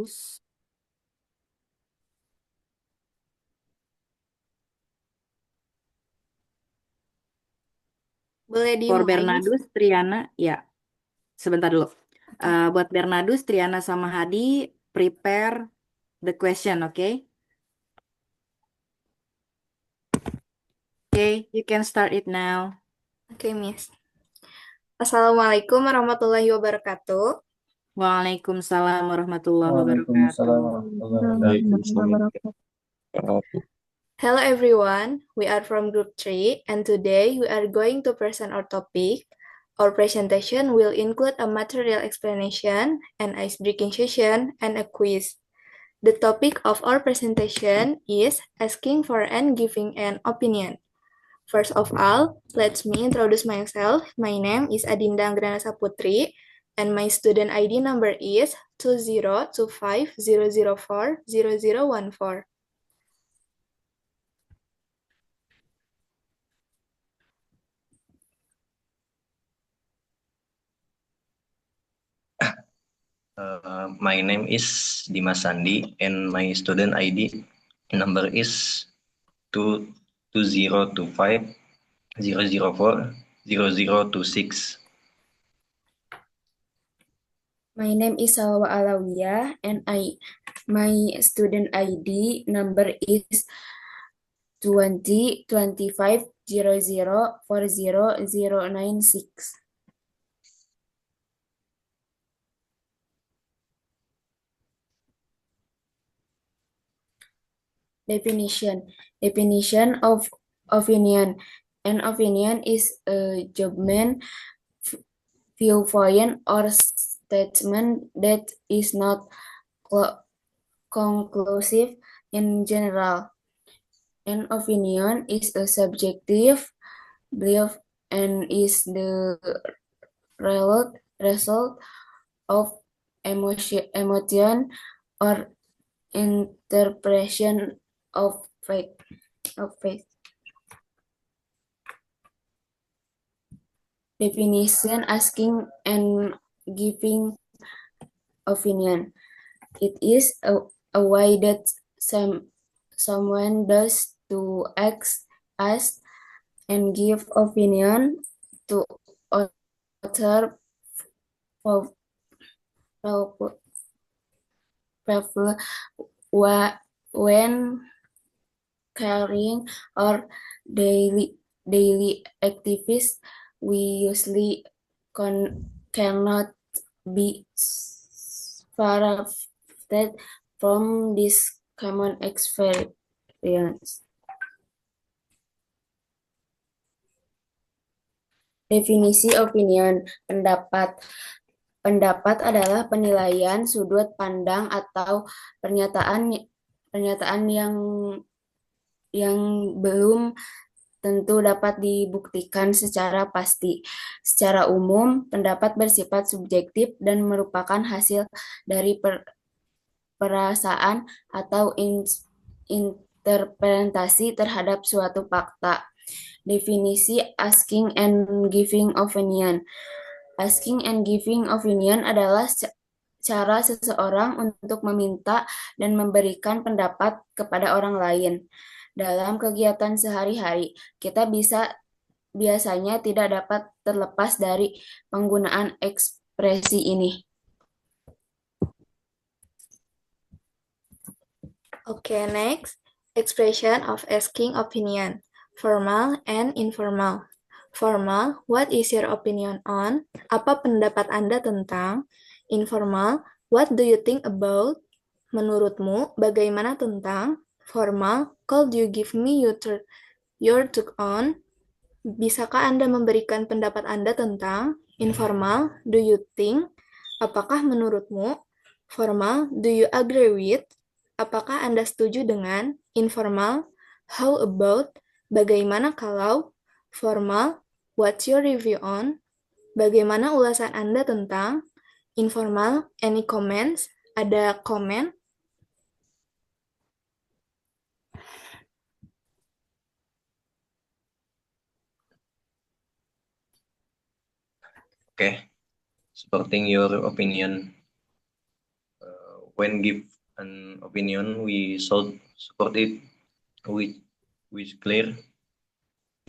Bernardus. Boleh For dimulai, Miss? Bernardus, Triana, ya, sebentar dulu. Buat Bernardus, Triana sama Hadi, prepare the question, oke? Okay, you can start it now. Oke, Miss. Assalamualaikum warahmatullahi wabarakatuh. Waalaikumsalam warahmatullahi wabarakatuh. Waalaikumsalam warahmatullahi wabarakatuh. Hello everyone, we are from Group 3 and today we are going to present our topic. Our presentation will include a material explanation, an ice-breaking session, and a quiz. The topic of our presentation is asking for and giving an opinion. First of all, let me introduce myself. My name is Adinda Anggrana Saputri, and my student ID number is 202500400014. My name is Dimas Sandi and my student ID number is 202500400026. My name is Salwa Alawiyah and my student ID number is 202500400096. Definition of opinion. An opinion is a judgment, viewpoint, or statement that is not conclusive in general. An opinion is a subjective belief and is the result of emotion or interpretation of fact. Definition: asking and giving opinion. It is a way that someone does to ask and give opinion to other people when caring or daily activities. We usually cannot be far from this common experience. Definisi opinion, pendapat. Pendapat adalah penilaian sudut pandang atau pernyataan yang belum tentu dapat dibuktikan secara pasti. Secara umum, pendapat bersifat subjektif dan merupakan hasil dari perasaan atau interpretasi terhadap suatu fakta. Definisi asking and giving opinion. Asking and giving opinion adalah cara seseorang untuk meminta dan memberikan pendapat kepada orang lain. Dalam kegiatan sehari-hari, kita biasanya tidak dapat terlepas dari penggunaan ekspresi ini. Okay, next, expression of asking opinion, formal and informal. Formal, what is your opinion on? Apa pendapat Anda tentang? Informal, what do you think about? Menurutmu, bagaimana tentang? Formal, could you give me your take on? Bisakah Anda memberikan pendapat Anda tentang? Informal, do you think? Apakah menurutmu? Formal, do you agree with? Apakah Anda setuju dengan? Informal, how about? Bagaimana kalau? Formal, what's your review on? Bagaimana ulasan Anda tentang? Informal, any comments? Ada komen? Okay, supporting your opinion. when give an opinion, we should support it with clear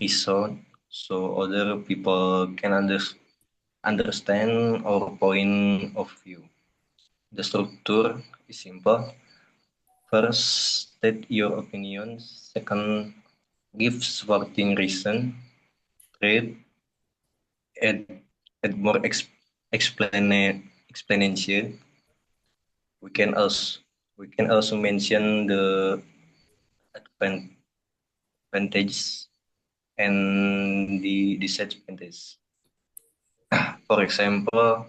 reason so other people can understand our point of view. The structure is simple. First, state your opinion. Second, give supporting reason. Third, add, add more explanation. We can also mention the advantages and the disadvantages. For example,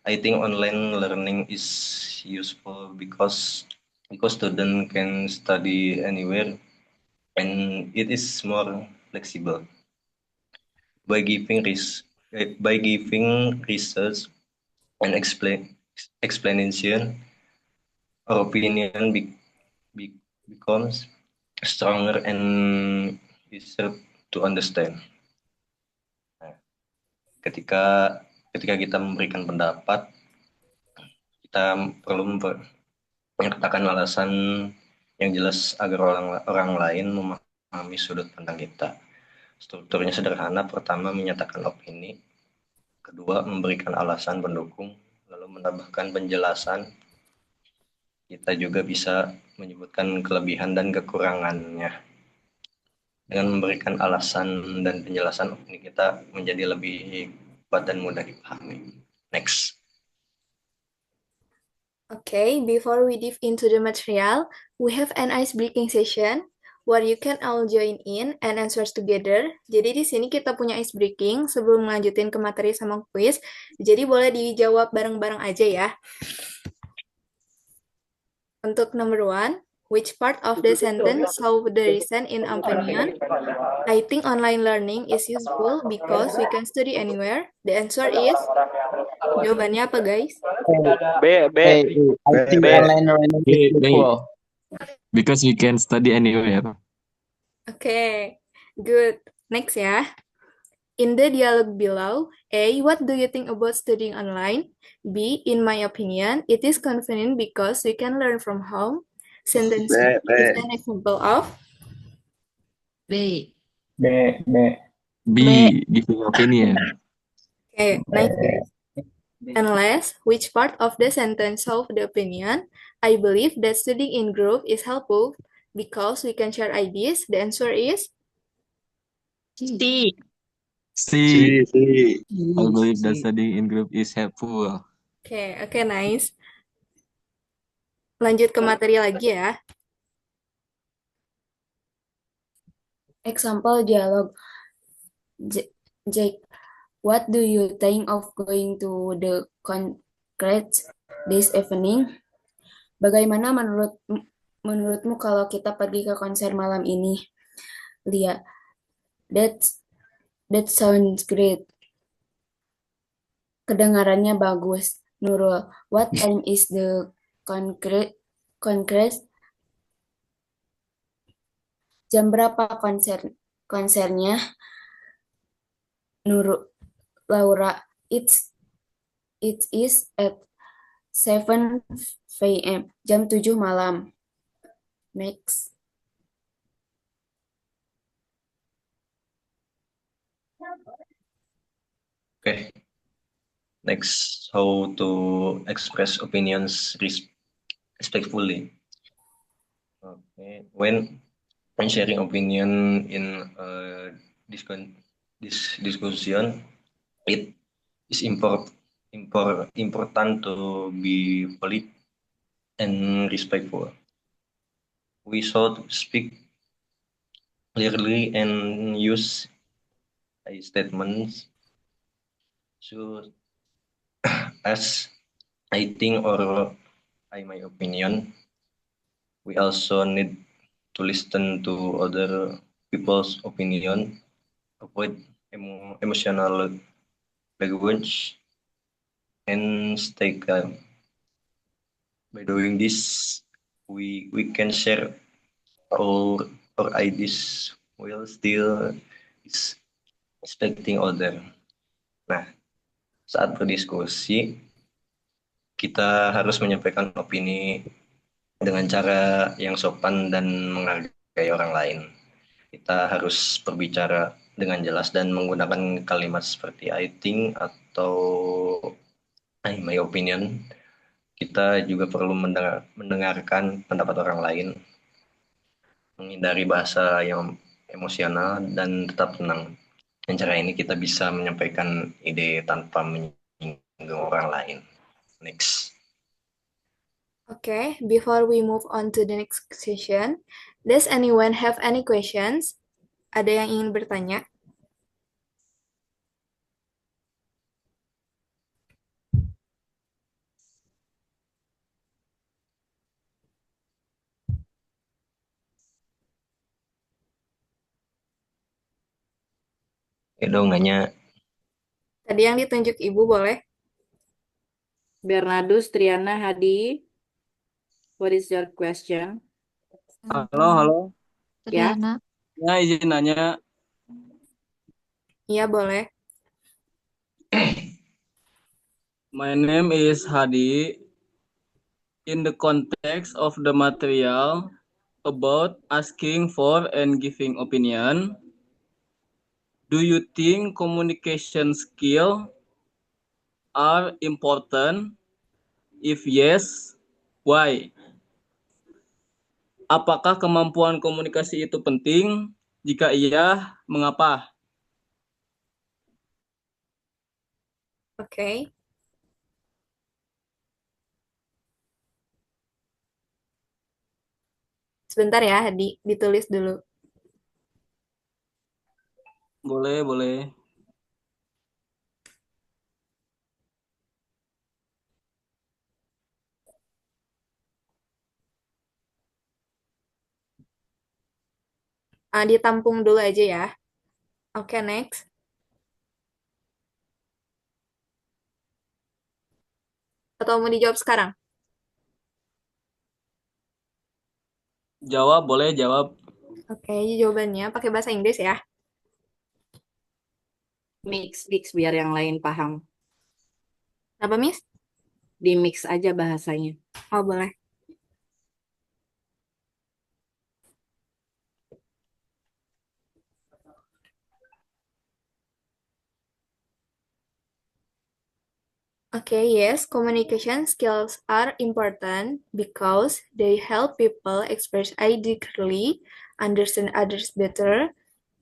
I think online learning is useful because student can study anywhere and it is more flexible. By giving research and explanation, our opinion be, becomes stronger and easier to understand. Nah, ketika ketika kita memberikan pendapat, kita perlu menyertakan alasan yang jelas agar orang lain memahami sudut pandang kita. Strukturnya sederhana, pertama menyatakan opini, kedua memberikan alasan pendukung, lalu menambahkan penjelasan. Kita juga bisa menyebutkan kelebihan dan kekurangannya. Dengan memberikan alasan dan penjelasan, opini kita menjadi lebih kuat dan mudah dipahami. Next. Okay, before we dive into the material, we have an ice breaking session where you can all join in and answers together. Jadi di sini kita punya ice breaking sebelum melanjutin ke materi sama quiz. Jadi boleh dijawab bareng-bareng aja ya. Untuk number 1, which part of the sentence show the reason in opinion? I think online learning is useful because we can study anywhere. The answer is, jawabannya apa guys? I think online learning is useful. Because we can study anywhere. Okay, good. Next ya. In the dialogue below, A, what do you think about studying online? B, in my opinion, it is convenient because we can learn from home. Sentence is an example of B. B, giving opinion. Okay, nice guys. And last, which part of the sentence shows the opinion? I believe that studying in group is helpful because we can share ideas. The answer is C. C, I believe that studying in group is helpful. okay, nice. Lanjut ke materi lagi ya. Example dialogue. Jake, what do you think of going to the concert this evening? Bagaimana menurutmu kalau kita pergi ke konser malam ini? Lia, that sounds great. Kedengarannya bagus. Nurul, what time is the concert? Jam berapa konsernya? Laura, it is at 7 p.m. Jam 7 malam. Next. Okay. Next, how to express opinions respectfully. Okay. When sharing opinion in this discussion, it is important to be polite and respectful. We should speak clearly and use statements so as I think or my opinion. We also need to listen to other people's opinion, avoid emotional language, and stay calm. By doing this, we can share our ideas while still respecting other. Nah, saat berdiskusi, kita harus menyampaikan opini dengan cara yang sopan dan menghargai orang lain. Kita harus berbicara dengan jelas dan menggunakan kalimat seperti I think atau in my opinion. Kita juga perlu mendengarkan pendapat orang lain, menghindari bahasa yang emosional dan tetap tenang. Dengan cara ini kita bisa menyampaikan ide tanpa menyinggung orang lain. Next. Okay, before we move on to the next session, does anyone have any questions? Ada yang ingin bertanya? Dong nanya. Tadi yang ditunjuk Ibu boleh? Bernardus, Triana, Hadi, what is your question? Halo, halo. Ya, Triana. Ya, izin nanya. Iya, boleh. My name is Hadi. In the context of the material about asking for and giving opinion, do you think communication skill are important? If yes, why? Apakah kemampuan komunikasi itu penting? Jika iya, mengapa? Oke. Sebentar ya, Hadi, ditulis dulu. Boleh, boleh. Ditampung dulu aja ya. Oke, next. Atau mau dijawab sekarang? Jawab, boleh jawab. Oke, jawabannya pakai bahasa Inggris ya. mix biar yang lain paham. Apa, Miss? Di mix aja bahasanya. Oh, boleh. Okay, yes, communication skills are important because they help people express ideas clearly, understand others better,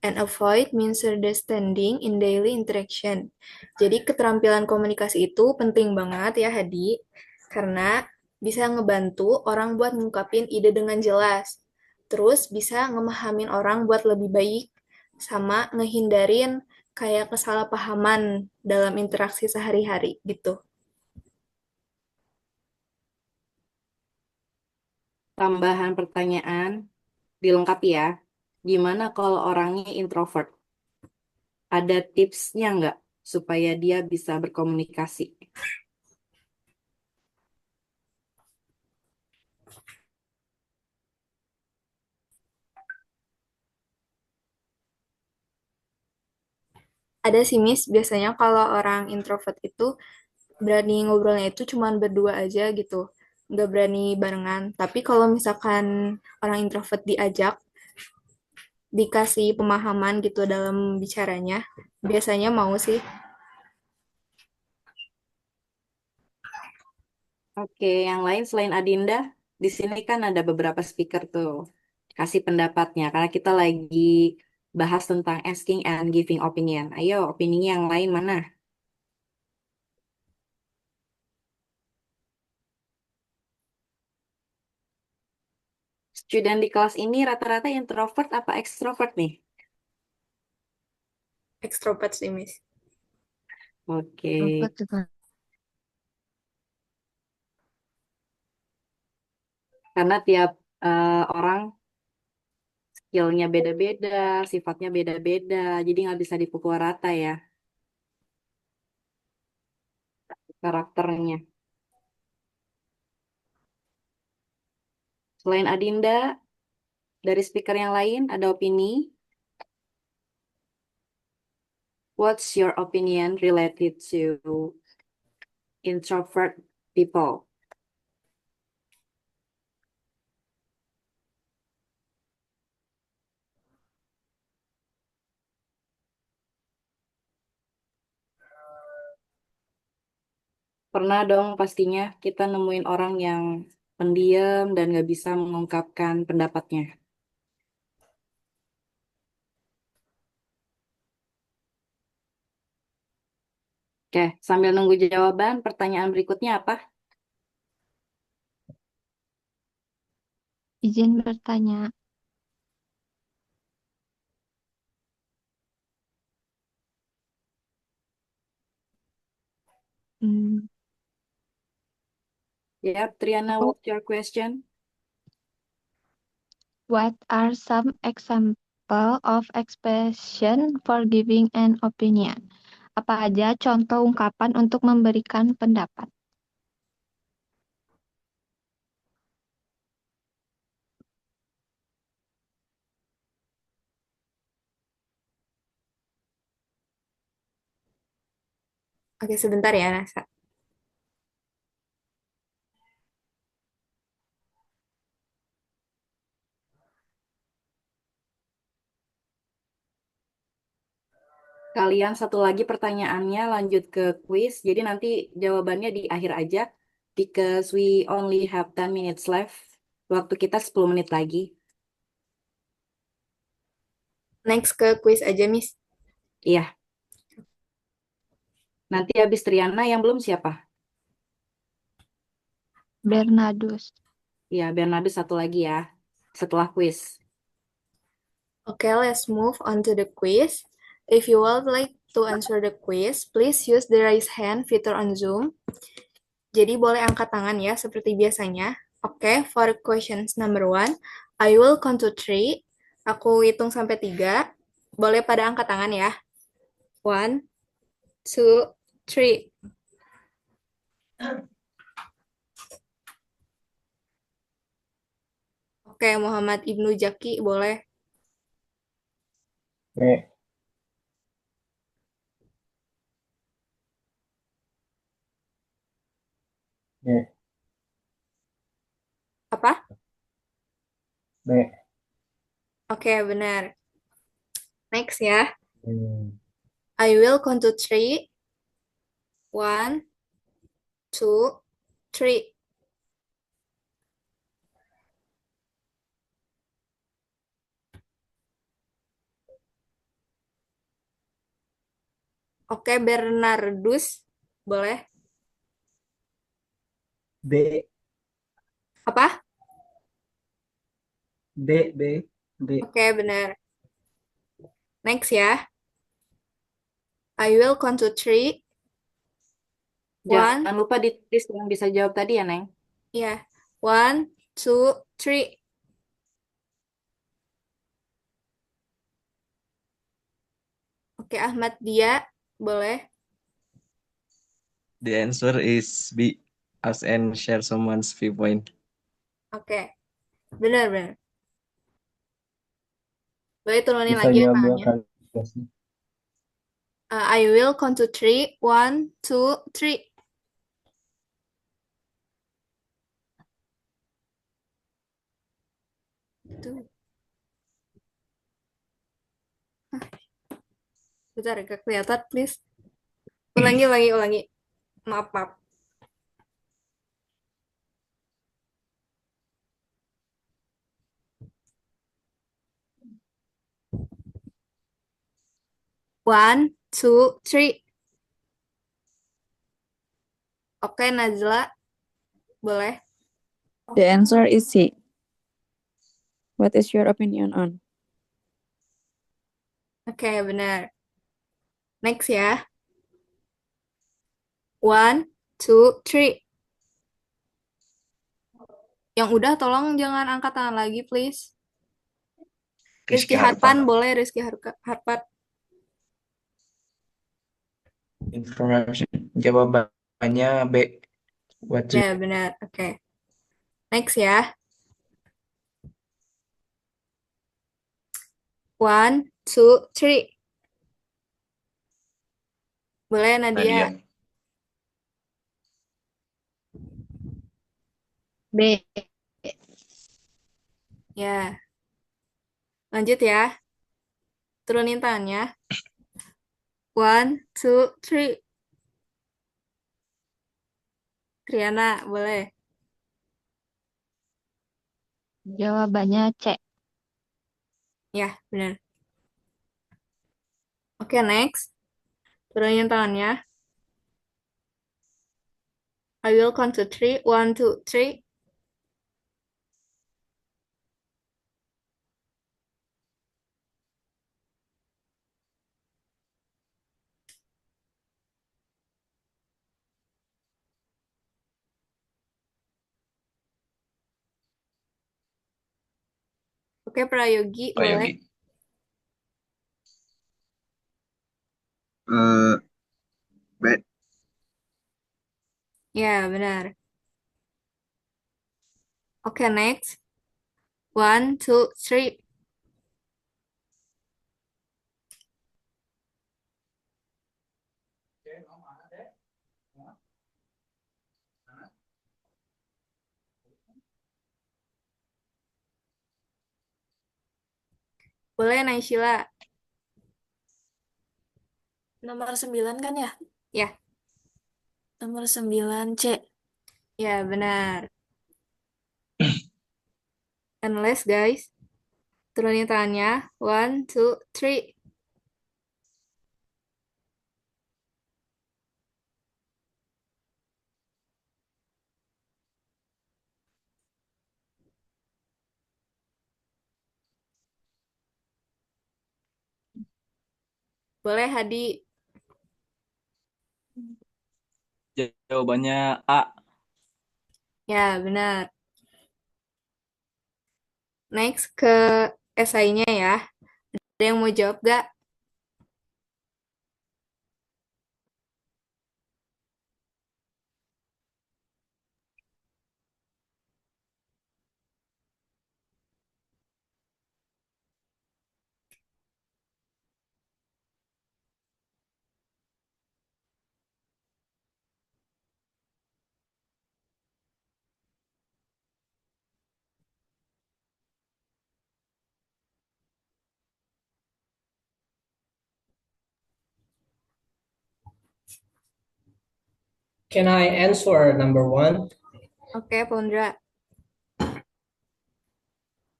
and avoid misunderstanding in daily interaction. Jadi keterampilan komunikasi itu penting banget ya Hadi, karena bisa ngebantu orang buat ngungkapin ide dengan jelas. Terus bisa ngemahamin orang buat lebih baik, sama ngehindarin kayak kesalahpahaman dalam interaksi sehari-hari gitu. Tambahan pertanyaan, dilengkapi ya. Gimana kalau orangnya introvert? Ada tipsnya nggak supaya dia bisa berkomunikasi? Ada sih Miss, biasanya kalau orang introvert itu berani ngobrolnya itu cuman berdua aja gitu, nggak berani barengan. Tapi kalau misalkan orang introvert diajak, dikasih pemahaman gitu dalam bicaranya, biasanya mau sih. Oke, yang lain selain Adinda, di sini kan ada beberapa speaker tuh. Kasih pendapatnya, karena kita lagi bahas tentang asking and giving opinion. Ayo, opininya yang lain mana? Student di kelas ini rata-rata introvert apa ekstrovert nih? Extrovert sih Miss. Oke, Robot juga. karena tiap orang skillnya beda-beda, sifatnya beda-beda, jadi nggak bisa dipukul rata ya karakternya. Selain Adinda, dari speaker yang lain ada opini? What's your opinion related to introvert people. Pernah dong pastinya kita nemuin orang yang pendiam dan gak bisa mengungkapkan pendapatnya. Oke, sambil nunggu jawaban, pertanyaan berikutnya apa? Izin bertanya. Hmm, Ya, Triana, Aku- what's your question? What are some example of expression for giving an opinion? Apa aja contoh ungkapan untuk memberikan pendapat? Oke, sebentar ya, Nasa. Kalian satu lagi pertanyaannya lanjut ke quiz. Jadi nanti jawabannya di akhir aja. Because we only have 10 minutes left. Waktu kita 10 menit lagi. Next ke quiz aja, Miss. Iya. Nanti habis Triana yang belum siapa? Bernardus. Iya, Bernardus satu lagi ya. Setelah quiz. Okay, let's move on to the quiz. If you would like to answer the quiz, please use the raise hand feature on Zoom. Jadi boleh angkat tangan ya, seperti biasanya. Oke, for questions number 1, I will count to 3. Aku hitung sampai 3. Boleh pada angkat tangan ya. 1, 2, 3. Oke, Muhammad Ibnu Jaki boleh. B. B. Apa? B. Oke, benar. Next ya. Hmm. I will count to 3. 1, 2, 3. Oke, Bernardus boleh. B. Apa? B. B. B. Oke, benar. Next ya. I will count to 3. Jangan 1, lupa ditulis yang bisa jawab tadi ya, Neng. ya. 1, 2, 3. Oke, Ahmad Dia boleh. The answer is B. Ask and share someone's viewpoint. Oke, benar-benar. Boleh turunin Bisa lagi ya jawab dua tangannya. kali. Yes. I will count to 3. 1, 2, 3. Tuh. Bentar, gak kelihatan, please. Ulangi, ulangi, ulangi. Maaf, maaf. One, two, three. Oke, Nazla, boleh. The answer is C. What is your opinion on? Oke, benar. Next ya. 1, 2, 3. Yang udah tolong jangan angkat tangan lagi, please. Rizky Harpan, boleh Rizky Harpan. Information. Jawabannya B. What Ya, benar. Oke. Next ya. 1, 2, 3. Boleh, Nadia. Nadia. B. Ya, lanjut ya. Turunin tangannya. One, two, three. Triana, boleh. Jawabannya C. Ya, benar. Oke, next. Turunin tangannya. I will count to three. One, two, three. Oke, Prayogi, boleh. Prayogi. Eh, B. Ya, benar. Oke, next. One, two, three. Boleh, Naysila. Nomor 9 kan ya? Ya, Nomor 9 C. ya benar. Endless, guys. Turunin tangannya. One, two, three. Boleh, Hadi. Jawabannya A. Ya, benar. Next ke esainya ya. Ada yang mau jawab gak? Can I answer number 1? Oke, Pondra.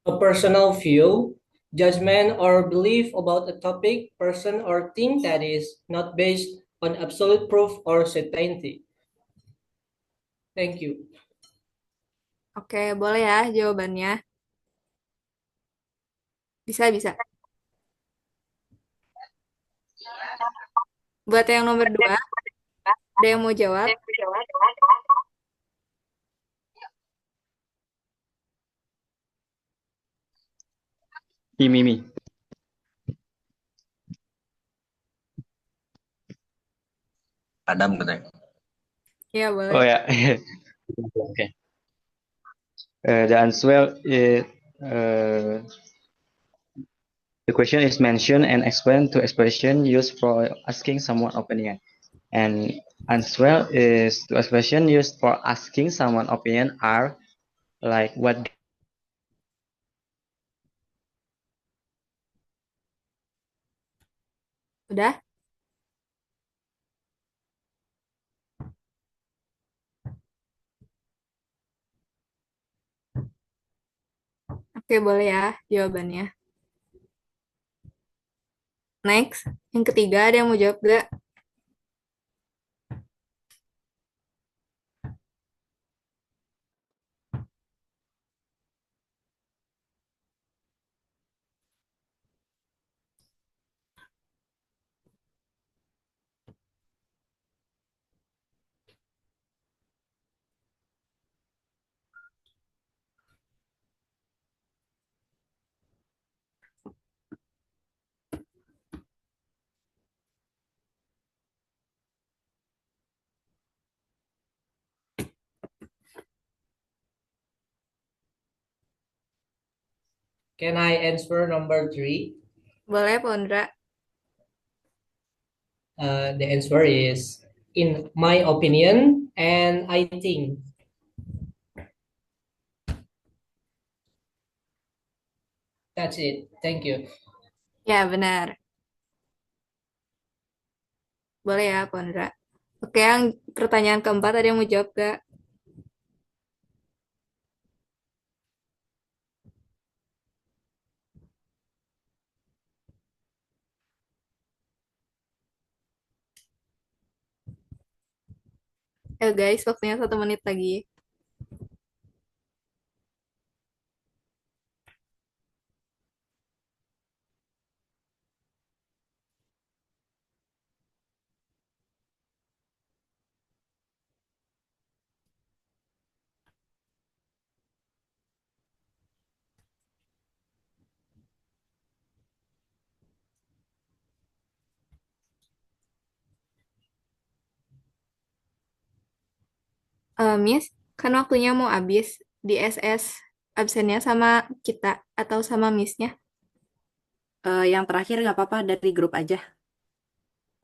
A personal view, judgment, or belief about a topic, person, or thing that is not based on absolute proof or certainty. Thank you. Oke, boleh ya jawabannya. Bisa, bisa. Buat yang nomor 2, ada yang mau jawab? Me. Adam katanya. Ya, boleh. Oh ya. Okay. The answer is the question is mention and explain to expression used for asking someone opinion. And answer is the expression used for asking someone opinion are like what. Udah? Oke, boleh ya jawabannya. Next, yang ketiga ada yang mau jawab gak? Can I answer number 3? Boleh, Pondra. The answer is in my opinion and I think. That's it. Thank you. Ya, benar. Boleh ya, Pondra. Oke, yang pertanyaan keempat ada yang mau jawab gak? Guys, waktunya 1 menit lagi. Miss, kan waktunya mau habis. Di SS absennya sama kita atau sama Miss-nya? Yang terakhir nggak apa-apa dari grup aja.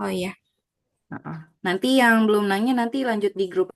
Oh iya. Nanti yang belum nanya nanti lanjut di grup